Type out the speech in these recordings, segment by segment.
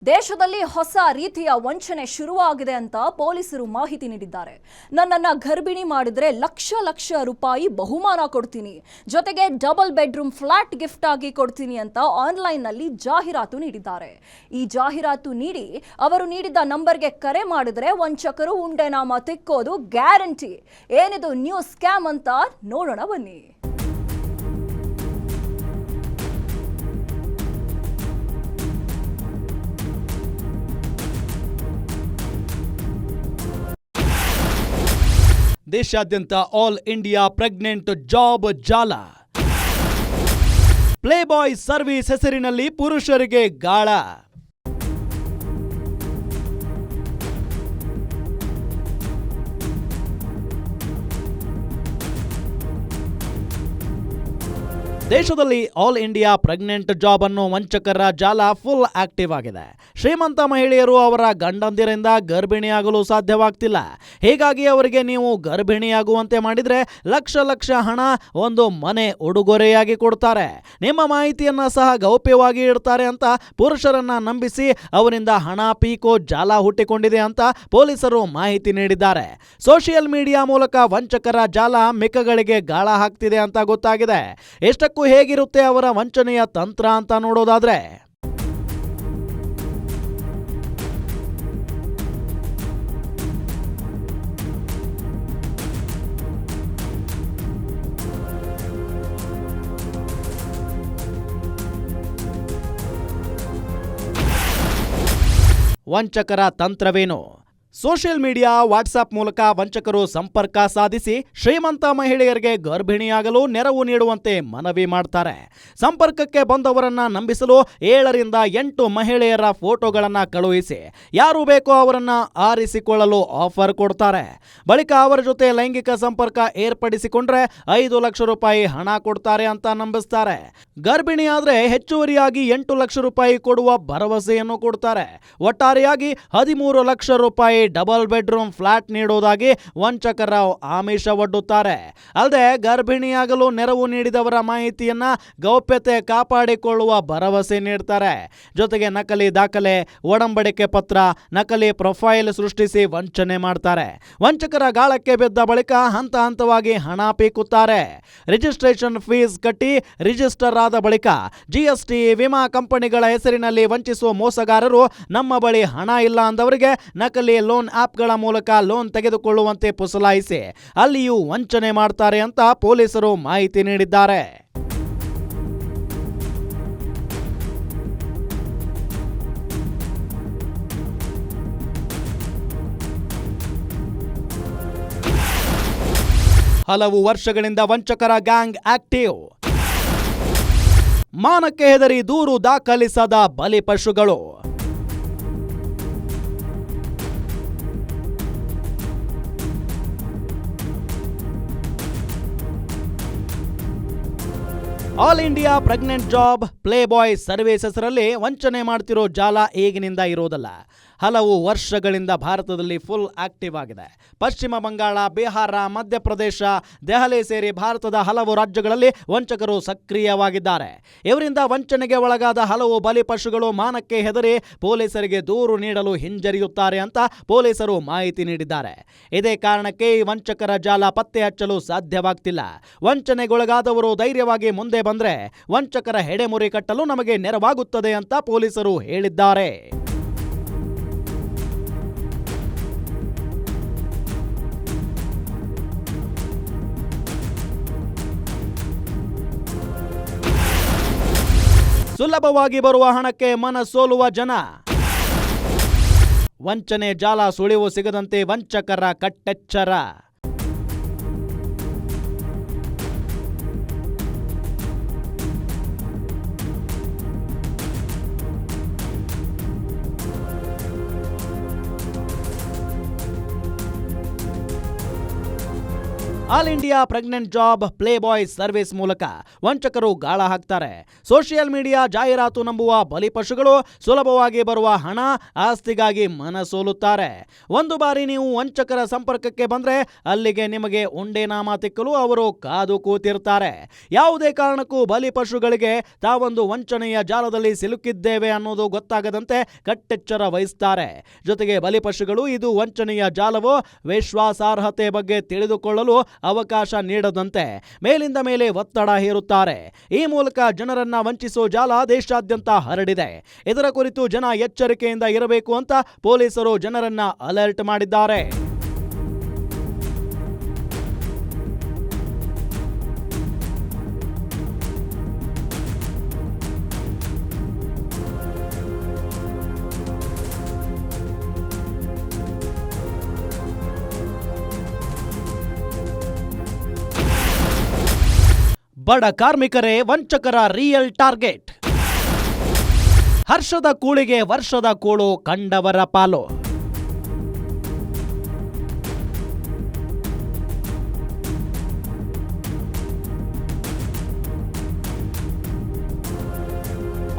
ದೇಶದಲ್ಲಿ ಹೊಸ ರೀತಿಯ ವಂಚನೆ ಶುರುವಾಗಿದೆ ಅಂತ ಪೊಲೀಸರು ಮಾಹಿತಿ ನೀಡಿದ್ದಾರೆ. ನನ್ನನ್ನ ಗರ್ಭಿಣಿ ಮಾಡಿದ್ರೆ ಲಕ್ಷ ರೂಪಾಯಿ ಬಹುಮಾನ ಕೊಡ್ತೀನಿ, ಜೊತೆಗೆ ಡಬಲ್ ಬೆಡ್ರೂಮ್ ಫ್ಲಾಟ್ ಗಿಫ್ಟ್ ಆಗಿ ಕೊಡ್ತೀನಿ ಅಂತ ಆನ್ಲೈನ್ ನಲ್ಲಿ ಜಾಹೀರಾತು ನೀಡಿದ್ದಾರೆ. ಈ ಜಾಹೀರಾತು ನೀಡಿ ಅವರು ನೀಡಿದ ನಂಬರ್ಗೆ ಕರೆ ಮಾಡಿದ್ರೆ ವಂಚಕರು ಉಂಡೆನಾಮ ತಿಕ್ಕೋದು ಗ್ಯಾರಂಟಿ. ಏನಿದು ನ್ಯೂ ಸ್ಕ್ಯಾಮ್ ಅಂತ ನೋಡೋಣ ಬನ್ನಿ. ದೇಶಾದ್ಯಂತ ಆಲ್ ಇಂಡಿಯಾ ಪ್ರೆಗ್ನೆಂಟ್ ಜಾಬ್ ಜಾಲ. ಪ್ಲೇ ಬಾಯ್ ಸರ್ವಿಸ್ ಹೆಸರಿನಲ್ಲಿ ಪುರುಷರಿಗೆ ಗಾಳ. ದೇಶದಲ್ಲಿ ಆಲ್ ಇಂಡಿಯಾ ಪ್ರೆಗ್ನೆಂಟ್ ಜಾಬ್ ಅನ್ನೋ ವಂಚಕರ ಜಾಲ ಫುಲ್ ಆಕ್ಟಿವ್ ಆಗಿದೆ. ಶ್ರೀಮಂತ ಮಹಿಳೆಯರು ಅವರ ಗಂಡಂದಿರಿಂದ ಗರ್ಭಿಣಿಯಾಗಲು ಸಾಧ್ಯವಾಗ್ತಿಲ್ಲ. ಹೀಗಾಗಿ ಅವರಿಗೆ ನೀವು ಗರ್ಭಿಣಿಯಾಗುವಂತೆ ಮಾಡಿದ್ರೆ ಲಕ್ಷ ಹಣ, ಒಂದು ಮನೆ ಉಡುಗೊರೆಯಾಗಿ ಕೊಡ್ತಾರೆ. ನಿಮ್ಮ ಮಾಹಿತಿಯನ್ನ ಸಹ ಗೌಪ್ಯವಾಗಿ ಇಡ್ತಾರೆ ಅಂತ ಪುರುಷರನ್ನ ನಂಬಿಸಿ ಅವರಿಂದ ಹಣ ಪೀಕೋ ಜಾಲ ಹುಟ್ಟಿಕೊಂಡಿದೆ ಅಂತ ಪೊಲೀಸರು ಮಾಹಿತಿ ನೀಡಿದ್ದಾರೆ. ಸೋಷಿಯಲ್ ಮೀಡಿಯಾ ಮೂಲಕ ವಂಚಕರ ಜಾಲ ಮಿಕ್ಕಗಳಿಗೆ ಗಾಳ ಹಾಕ್ತಿದೆ ಅಂತ ಗೊತ್ತಾಗಿದೆ. ಎಷ್ಟಕ್ಕೂ ಹೇಗಿರುತ್ತೆ ಅವರ ವಂಚನೆಯ ತಂತ್ರ ಅಂತ ನೋಡೋದಾದ್ರೆ, ವಂಚಕರ ತಂತ್ರವೇನು? ಸೋಷಿಯಲ್ ಮೀಡಿಯಾ, ವಾಟ್ಸಾಪ್ ಮೂಲಕ ವಂಚಕರು ಸಂಪರ್ಕ ಸಾಧಿಸಿ ಶ್ರೀಮಂತ ಮಹಿಳೆಯರಿಗೆ ಗರ್ಭಿಣಿಯಾಗಲು ನೆರವು ನೀಡುವಂತೆ ಮನವಿ ಮಾಡ್ತಾರೆ. ಸಂಪರ್ಕಕ್ಕೆ ಬಂದವರನ್ನ ನಂಬಿಸಲು 7 ರಿಂದ 8 ಮಹಿಳೆಯರ ಫೋಟೋಗಳನ್ನು ಕಳುಹಿಸಿ ಯಾರು ಬೇಕೋ ಅವರನ್ನ ಆರಿಸಿಕೊಳ್ಳಲು ಆಫರ್ ಕೊಡ್ತಾರೆ. ಬಳಿಕ ಅವರ ಜೊತೆ ಲೈಂಗಿಕ ಸಂಪರ್ಕ ಏರ್ಪಡಿಸಿಕೊಂಡ್ರೆ 5 ಲಕ್ಷ ರೂಪಾಯಿ ಹಣ ಕೊಡ್ತಾರೆ ಅಂತ ನಂಬಿಸ್ತಾರೆ. ಗರ್ಭಿಣಿಯಾದ್ರೆ ಹೆಚ್ಚುವರಿಯಾಗಿ 8 ಲಕ್ಷ ರೂಪಾಯಿ ಕೊಡುವ ಭರವಸೆಯನ್ನು ಕೊಡ್ತಾರೆ. ಒಟ್ಟಾರೆಯಾಗಿ 13 ಲಕ್ಷ ರೂಪಾಯಿ ಡಬಲ್ ಬೆಡ್ರೂಮ್ ಫ್ಲಾಟ್ ನೀಡುವುದಾಗಿ ವಂಚಕರ ಆಮಿಷ ಒಡ್ಡುತ್ತಾರೆ. ಅಲ್ಲದೆ ಗರ್ಭಿಣಿಯಾಗಲು ನೆರವು ನೀಡಿದವರ ಮಾಹಿತಿಯನ್ನ ಗೌಪ್ಯತೆ ಕಾಪಾಡಿಕೊಳ್ಳುವ ಭರವಸೆ ನೀಡ್ತಾರೆ. ಜೊತೆಗೆ ನಕಲಿ ದಾಖಲೆ, ಒಡಂಬಡಿಕೆ ಪತ್ರ, ನಕಲಿ ಪ್ರೊಫೈಲ್ ಸೃಷ್ಟಿಸಿ ವಂಚನೆ ಮಾಡ್ತಾರೆ. ವಂಚಕರ ಗಾಳಕ್ಕೆ ಬಿದ್ದ ಬಳಿಕ ಹಂತ ಹಂತವಾಗಿ ಹಣ ಪೀಕುತ್ತಾರೆ. ರಿಜಿಸ್ಟ್ರೇಷನ್ ಫೀಸ್ ಕಟ್ಟಿ ರಿಜಿಸ್ಟರ್ ಆದ ಬಳಿಕ GST, ವಿಮಾ ಕಂಪನಿಗಳ ಹೆಸರಿನಲ್ಲಿ ವಂಚಿಸುವ ಮೋಸಗಾರರು ನಮ್ಮ ಬಳಿ ಹಣ ಇಲ್ಲ ಅಂದವರಿಗೆ ನಕಲಿ ಲೋನ್ ಆಪ್ಗಳ ಮೂಲಕ ಲೋನ್ ತೆಗೆದುಕೊಳ್ಳುವಂತೆ ಪುಸಲಾಯಿಸಿ ಅಲ್ಲಿಯೂ ವಂಚನೆ ಮಾಡ್ತಾರೆ ಅಂತ ಪೊಲೀಸರು ಮಾಹಿತಿ ನೀಡಿದ್ದಾರೆ. ಹಲವು ವರ್ಷಗಳಿಂದ ವಂಚಕರ ಗ್ಯಾಂಗ್ ಆಕ್ಟಿವ್. ಮಾನಕ್ಕೆ ಹೆದರಿ ದೂರು ದಾಖಲಿಸದ ಬಲಿಪಶುಗಳು. All India pregnant job, playboy service ಹೆಸರಲ್ಲಿ ವಂಚನೆ ಮಾಡ್ತಿರೋ ಜಾಲ ಈಗಿನಿಂದ ಇರೋದಲ್ಲ. ಹಲವು ವರ್ಷಗಳಿಂದ ಭಾರತದಲ್ಲಿ ಫುಲ್ ಆಕ್ಟಿವ್ ಆಗಿದೆ. ಪಶ್ಚಿಮ ಬಂಗಾಳ, ಬಿಹಾರ, ಮಧ್ಯಪ್ರದೇಶ, ದೆಹಲಿ ಸೇರಿ ಭಾರತದ ಹಲವು ರಾಜ್ಯಗಳಲ್ಲಿ ವಂಚಕರು ಸಕ್ರಿಯವಾಗಿದ್ದಾರೆ. ಇವರಿಂದ ವಂಚನೆಗೆ ಒಳಗಾದ ಹಲವು ಬಲಿಪಶುಗಳು ಮಾನಕ್ಕೆ ಹೆದರಿ ಪೊಲೀಸರಿಗೆ ದೂರು ನೀಡಲು ಹಿಂಜರಿಯುತ್ತಾರೆ ಅಂತ ಪೊಲೀಸರು ಮಾಹಿತಿ ನೀಡಿದ್ದಾರೆ. ಇದೇ ಕಾರಣಕ್ಕೆ ಈ ವಂಚಕರ ಜಾಲ ಪತ್ತೆ ಹಚ್ಚಲು ಸಾಧ್ಯವಾಗ್ತಿಲ್ಲ. ವಂಚನೆಗೊಳಗಾದವರು ಧೈರ್ಯವಾಗಿ ಮುಂದೆ ಬಂದ್ರೆ ವಂಚಕರ ಹೆಡೆಮುರಿ ಕಟ್ಟಲು ನಮಗೆ ನೆರವಾಗುತ್ತದೆ ಅಂತ ಪೊಲೀಸರು ಹೇಳಿದ್ದಾರೆ. ಸುಲಭವಾಗಿ ಬರುವ ಹಣಕ್ಕೆ ಮನಸೋಲುವ ಜನ. ವಂಚನೆ ಜಾಲ ಸುಳಿವು ಸಿಗದಂತೆ ವಂಚಕರ ಕಟ್ಟೆಚ್ಚರ. All India pregnant job playboy service ಮೂಲಕ ವಂಚಕರು ಗಾಳ ಹಾಕ್ತಾರೆ. ಸೋಷಿಯಲ್ ಮೀಡಿಯಾ ಜಾಹೀರಾತು ನಂಬುವ ಬಲಿಪಶುಗಳು ಸುಲಭವಾಗಿ ಬರುವ ಹಣ ಆಸ್ತಿಗಾಗಿ ಮನಸೋಲುತ್ತಾರೆ. ಒಂದು ಬಾರಿ ನೀವು ವಂಚಕರ ಸಂಪರ್ಕಕ್ಕೆ ಬಂದ್ರೆ ಅಲ್ಲಿಗೆ ನಿಮಗೆ ಉಂಡೆನಾಮ ತಿಕ್ಕಲು ಅವರು ಕಾದು ಕೂತಿರ್ತಾರೆ. ಯಾವುದೇ ಕಾರಣಕ್ಕೂ ಬಲಿಪಶುಗಳಿಗೆ ತಾವೊಂದು ವಂಚನೆಯ ಜಾಲದಲ್ಲಿ ಸಿಲುಕಿದ್ದೇವೆ ಅನ್ನೋದು ಗೊತ್ತಾಗದಂತೆ ಕಟ್ಟೆಚ್ಚರ ವಹಿಸ್ತಾರೆ. ಜೊತೆಗೆ ಬಲಿಪಶುಗಳು ಇದು ವಂಚನೆಯ ಜಾಲವೋ ವಿಶ್ವಾಸಾರ್ಹತೆ ಬಗ್ಗೆ ತಿಳಿದುಕೊಳ್ಳಲು ಅವಕಾಶ ನೀಡದಂತೆ ಮೇಲಿಂದ ಮೇಲೆ ಒತ್ತಡ ಹೇರುತ್ತಾರೆ. ಈ ಮೂಲಕ ಜನರನ್ನ ವಂಚಿಸೋ ಜಾಲ ದೇಶಾದ್ಯಂತ ಹರಡಿದೆ. ಇದರ ಕುರಿತು ಜನ ಎಚ್ಚರಿಕೆಯಿಂದ ಇರಬೇಕು ಅಂತ ಪೊಲೀಸರು ಜನರನ್ನ ಅಲರ್ಟ್ ಮಾಡಿದ್ದಾರೆ. ಬಡ ಕಾರ್ಮಿಕರೇ ವಂಚಕರ ರಿಯಲ್ ಟಾರ್ಗೆಟ್. ಹರ್ಷದ ಕೂಳಿಗೆ ವರ್ಷದ ಕೂಳು ಕಂಡವರ ಪಾಲು.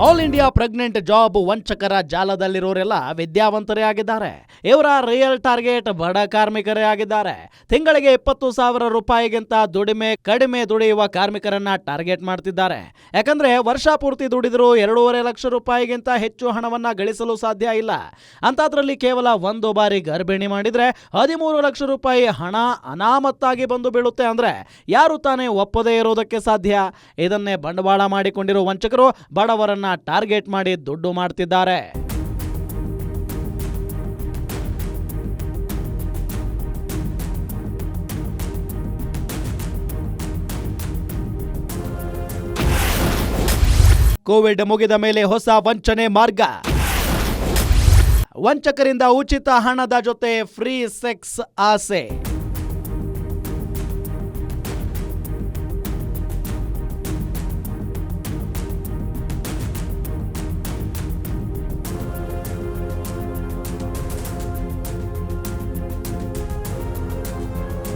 ಆಲ್ ಇಂಡಿಯಾ ಪ್ರೆಗ್ನೆಂಟ್ ಜಾಬ್ ವಂಚಕರ ಜಾಲದಲ್ಲಿರೋರೆಲ್ಲ ವಿದ್ಯಾವಂತರೇ ಆಗಿದ್ದಾರೆ. ಇವರ ರಿಯಲ್ ಟಾರ್ಗೆಟ್ ಬಡ ಕಾರ್ಮಿಕರೇ ಆಗಿದ್ದಾರೆ. ತಿಂಗಳಿಗೆ 20,000 ರೂಪಾಯಿಗಿಂತ ಕಡಿಮೆ ದುಡಿಯುವ ಕಾರ್ಮಿಕರನ್ನ ಟಾರ್ಗೆಟ್ ಮಾಡ್ತಿದ್ದಾರೆ. ಯಾಕಂದ್ರೆ ವರ್ಷ ಪೂರ್ತಿ ದುಡಿದ್ರು 2.5 ಲಕ್ಷ ರೂಪಾಯಿಗಿಂತ ಹೆಚ್ಚು ಹಣವನ್ನ ಗಳಿಸಲು ಸಾಧ್ಯ ಇಲ್ಲ. ಅಂತದ್ರಲ್ಲಿ ಕೇವಲ ಒಂದು ಬಾರಿ ಗರ್ಭಿಣಿ ಮಾಡಿದ್ರೆ 13 ಲಕ್ಷ ರೂಪಾಯಿ ಹಣ ಅನಾಮತ್ತಾಗಿ ಬಂದು ಬೀಳುತ್ತೆ ಅಂದ್ರೆ ಯಾರು ತಾನೇ ಒಪ್ಪದೇ ಇರೋದಕ್ಕೆ ಸಾಧ್ಯ? ಇದನ್ನೇ ಬಂಡವಾಳ ಮಾಡಿಕೊಂಡಿರೋ ವಂಚಕರು ಬಡವರನ್ನ ಟಾರ್ಗೆಟ್ ಮಾಡಿ ದುಡ್ಡು ಮಾಡ್ತಿದ್ದಾರೆ. ಕೋವಿಡ್ ಮುಗಿದ ಮೇಲೆ ಹೊಸ ವಂಚನೆ ಮಾರ್ಗ. ವಂಚಕರಿಂದ ಉಚಿತ ಹಣದ ಜೊತೆ ಫ್ರೀ ಸೆಕ್ಸ್ ಆಸೆ.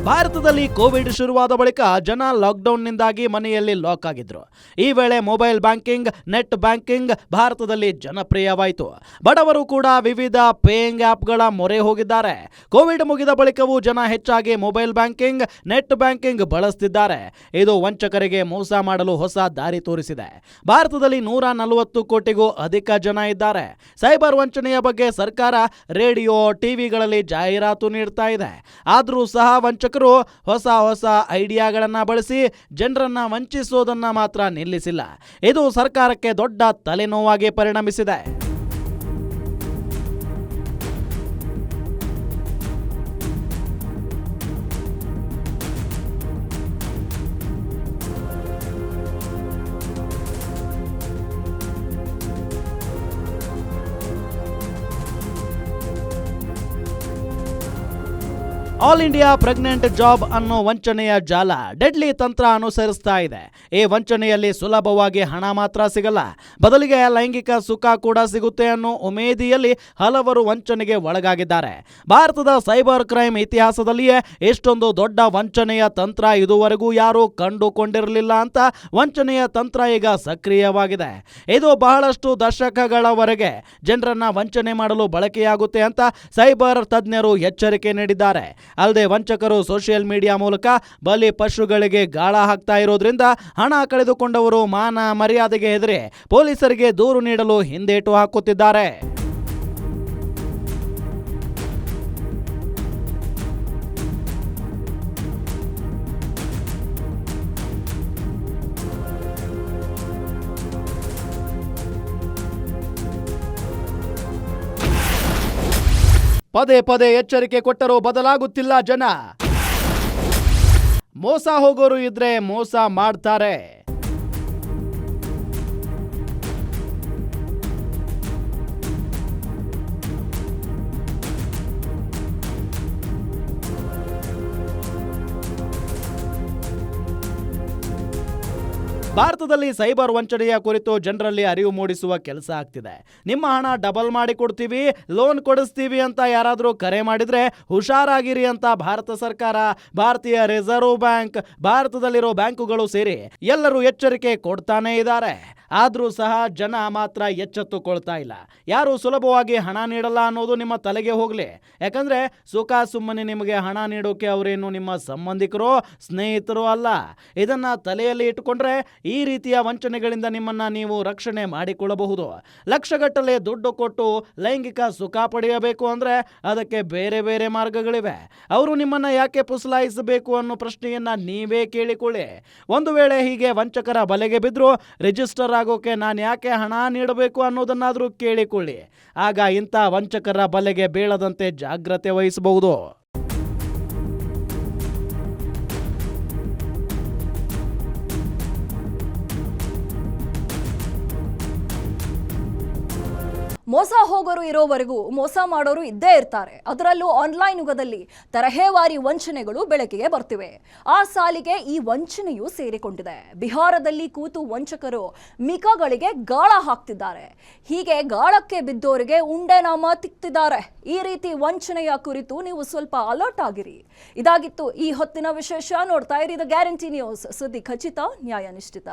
ಭಾರತದಲ್ಲಿ ಕೋವಿಡ್ ಶುರುವಾದ ಬಳಿಕ ಜನ ಲಾಕ್ಡೌನ್ನಿಂದಾಗಿ ಮನೆಯಲ್ಲಿ ಲಾಕ್ ಆಗಿದ್ರು. ಈ ವೇಳೆ ಮೊಬೈಲ್ ಬ್ಯಾಂಕಿಂಗ್, ನೆಟ್ ಬ್ಯಾಂಕಿಂಗ್ ಭಾರತದಲ್ಲಿ ಜನಪ್ರಿಯವಾಯಿತು. ಬಡವರು ಕೂಡ ವಿವಿಧ ಪೇಯಿಂಗ್ ಆ್ಯಪ್ಗಳ ಮೊರೆ ಹೋಗಿದ್ದಾರೆ. ಕೋವಿಡ್ ಮುಗಿದ ಬಳಿಕವೂ ಜನ ಹೆಚ್ಚಾಗಿ ಮೊಬೈಲ್ ಬ್ಯಾಂಕಿಂಗ್, ನೆಟ್ ಬ್ಯಾಂಕಿಂಗ್ ಬಳಸ್ತಿದ್ದಾರೆ. ಇದು ವಂಚಕರಿಗೆ ಮೋಸ ಮಾಡಲು ಹೊಸ ದಾರಿ ತೋರಿಸಿದೆ. ಭಾರತದಲ್ಲಿ 140 ಕೋಟಿಗೂ ಅಧಿಕ ಜನ ಇದ್ದಾರೆ. ಸೈಬರ್ ವಂಚನೆಯ ಬಗ್ಗೆ ಸರ್ಕಾರ ರೇಡಿಯೋ, ಟಿವಿಗಳಲ್ಲಿ ಜಾಹೀರಾತು ನೀಡ್ತಾ ಇದೆ. ಆದರೂ ಸಹ ವಂಚಕರು ಹೊಸ ಐಡಿಯಾಗಳನ್ನ ಬಳಸಿ ಜನರನ್ನ ವಂಚಿಸೋದನ್ನ ಮಾತ್ರ ನಿಲ್ಲಿಸಿಲ್ಲ. ಇದು ಸರ್ಕಾರಕ್ಕೆ ದೊಡ್ಡ ತಲೆನೋವಾಗಿ ಪರಿಣಮಿಸಿದೆ. ಆಲ್ ಇಂಡಿಯಾ ಪ್ರೆಗ್ನೆಂಟ್ ಜಾಬ್ ಅನ್ನೋ ವಂಚನೆಯ ಜಾಲ ಡೆಡ್ಲಿ ತಂತ್ರ ಅನುಸರಿಸ್ತಾ ಇದೆ. ಈ ವಂಚನೆಯಲ್ಲಿ ಸುಲಭವಾಗಿ ಹಣ ಮಾತ್ರ ಸಿಗಲ್ಲ, ಬದಲಿಗೆ ಲೈಂಗಿಕ ಸುಖ ಕೂಡ ಸಿಗುತ್ತೆ ಅನ್ನೋ ಉಮೇದಿಯಲ್ಲಿ ಹಲವರು ವಂಚನೆಗೆ ಒಳಗಾಗಿದ್ದಾರೆ. ಭಾರತದ ಸೈಬರ್ ಕ್ರೈಮ್ ಇತಿಹಾಸದಲ್ಲಿಯೇ ಇಷ್ಟೊಂದು ದೊಡ್ಡ ವಂಚನೆಯ ತಂತ್ರ ಇದುವರೆಗೂ ಯಾರೂ ಕಂಡುಕೊಂಡಿರಲಿಲ್ಲ ಅಂತ ವಂಚನೆಯ ತಂತ್ರ ಈಗ ಸಕ್ರಿಯವಾಗಿದೆ. ಇದು ಬಹಳಷ್ಟು ದಶಕಗಳವರೆಗೆ ಜನರನ್ನ ವಂಚನೆ ಮಾಡಲು ಬಳಕೆಯಾಗುತ್ತೆ ಅಂತ ಸೈಬರ್ ತಜ್ಞರು ಎಚ್ಚರಿಕೆ ನೀಡಿದ್ದಾರೆ. ಅಲ್ಲದೆ ವಂಚಕರು ಸೋಷಿಯಲ್ ಮೀಡಿಯಾ ಮೂಲಕ ಬಲಿ ಪಶುಗಳಿಗೆ ಗಾಳ ಹಾಕ್ತಾ ಇರೋದ್ರಿಂದ ಹಣ ಕಳೆದುಕೊಂಡವರು ಮಾನ ಮರ್ಯಾದೆಗೆ ಹೆದರಿ ಪೊಲೀಸರಿಗೆ ದೂರು ನೀಡಲು ಹಿಂದೇಟು ಹಾಕುತ್ತಿದ್ದಾರೆ. ಪದೇ ಪದೇ ಎಚ್ಚರಿಕೆ ಕೊಟ್ಟರೂ ಬದಲಾಗುತ್ತಿಲ್ಲ ಜನ. ಮೋಸ ಹೋಗೋರು ಇದ್ರೆ ಮೋಸ ಮಾಡ್ತಾರೆ. ಭಾರತದಲ್ಲಿ ಸೈಬರ್ ವಂಚನೆಯ ಕುರಿತು ಜನರಲ್ಲಿ ಅರಿವು ಮೂಡಿಸುವ ಕೆಲಸ ಆಗ್ತಿದೆ. ನಿಮ್ಮ ಹಣ ಡಬಲ್ ಮಾಡಿ ಕೊಡ್ತೀವಿ, ಲೋನ್ ಕೊಡಿಸ್ತೀವಿ ಅಂತ ಯಾರಾದರೂ ಕರೆ ಮಾಡಿದ್ರೆ ಹುಷಾರಾಗಿರಿ ಅಂತ ಭಾರತ ಸರ್ಕಾರ, ಭಾರತೀಯ ರಿಸರ್ವ್ ಬ್ಯಾಂಕ್, ಭಾರತದಲ್ಲಿರೋ ಬ್ಯಾಂಕುಗಳು ಸೇರಿ ಎಲ್ಲರೂ ಎಚ್ಚರಿಕೆ ಕೊಡ್ತಾನೆ ಇದ್ದಾರೆ. ಆದ್ರೂ ಸಹ ಜನ ಮಾತ್ರ ಎಚ್ಚೆತ್ತುಕೊಳ್ತಾ ಇಲ್ಲ. ಯಾರು ಸುಲಭವಾಗಿ ಹಣ ನೀಡಲ್ಲ ಅನ್ನೋದು ನಿಮ್ಮ ತಲೆಗೆ ಹೋಗ್ಲಿ. ಯಾಕಂದ್ರೆ ಸುಖ ಸುಮ್ಮನೆ ನಿಮಗೆ ಹಣ ನೀಡೋಕೆ ಅವರೇನು ನಿಮ್ಮ ಸಂಬಂಧಿಕರೋ ಸ್ನೇಹಿತರೋ ಅಲ್ಲ. ಇದನ್ನ ತಲೆಯಲ್ಲಿ ಇಟ್ಟುಕೊಂಡ್ರೆ ಈ ರೀತಿಯ ವಂಚನೆಗಳಿಂದ ನಿಮ್ಮನ್ನ ನೀವು ರಕ್ಷಣೆ ಮಾಡಿಕೊಳ್ಳಬಹುದು. ಲಕ್ಷಗಟ್ಟಲೆ ದುಡ್ಡು ಕೊಟ್ಟು ಲೈಂಗಿಕ ಸುಖ ಪಡೆಯಬೇಕು ಅಂದ್ರೆ ಅದಕ್ಕೆ ಬೇರೆ ಬೇರೆ ಮಾರ್ಗಗಳಿವೆ. ಅವರು ನಿಮ್ಮನ್ನ ಯಾಕೆ ಪುಸಲಾಯಿಸಬೇಕು ಅನ್ನೋ ಪ್ರಶ್ನೆಯನ್ನ ನೀವೇ ಕೇಳಿಕೊಳ್ಳಿ. ಒಂದು ವೇಳೆ ಹೀಗೆ ವಂಚಕರ ಬಲೆಗೆ ಬಿದ್ದರೂ ರಿಜಿಸ್ಟರ್ ಆಗೋಕೆ ನಾನು ಯಾಕೆ ಹಣ ನೀಡಬೇಕು ಅನ್ನೋದನ್ನಾದರೂ ಕೇಳಿಕೊಳ್ಳಿ. ಆಗ ಇಂಥ ವಂಚಕರ ಬಲೆಗೆ ಬೀಳದಂತೆ ಜಾಗ್ರತೆ ವಹಿಸಬಹುದು. ಮೋಸ ಹೋಗೋರು ಇರೋವರೆಗೂ ಮೋಸ ಮಾಡೋರು ಇದ್ದೇ ಇರ್ತಾರೆ. ಅದರಲ್ಲೂ ಆನ್ಲೈನ್ ಯುಗದಲ್ಲಿ ತರಹೇವಾರಿ ವಂಚನೆಗಳು ಬೆಳಕಿಗೆ ಬರ್ತಿವೆ. ಆ ಸಾಲಿಗೆ ಈ ವಂಚನೆಯೂ ಸೇರಿಕೊಂಡಿದೆ. ಬಿಹಾರದಲ್ಲಿ ಕೂತು ವಂಚಕರು ಮಿಕಾಗಳಿಗೆ ಗಾಳ ಹಾಕ್ತಿದ್ದಾರೆ. ಹೀಗೆ ಗಾಳಕ್ಕೆ ಬಿದ್ದೋರಿಗೆ ಉಂಡೆನಾಮ ತಿಕ್ತಿದ್ದಾರೆ. ಈ ರೀತಿ ವಂಚನೆಯ ಕುರಿತು ನೀವು ಸ್ವಲ್ಪ ಅಲರ್ಟ್ ಆಗಿರಿ. ಇದಾಗಿತ್ತು ಈ ಹೊತ್ತಿನ ವಿಶೇಷ. ನೋಡ್ತಾ ಇರಿ ದ ಗ್ಯಾರಂಟಿ ನ್ಯೂಸ್. ಸುದ್ದಿ ಖಚಿತ, ನ್ಯಾಯ ನಿಶ್ಚಿತ.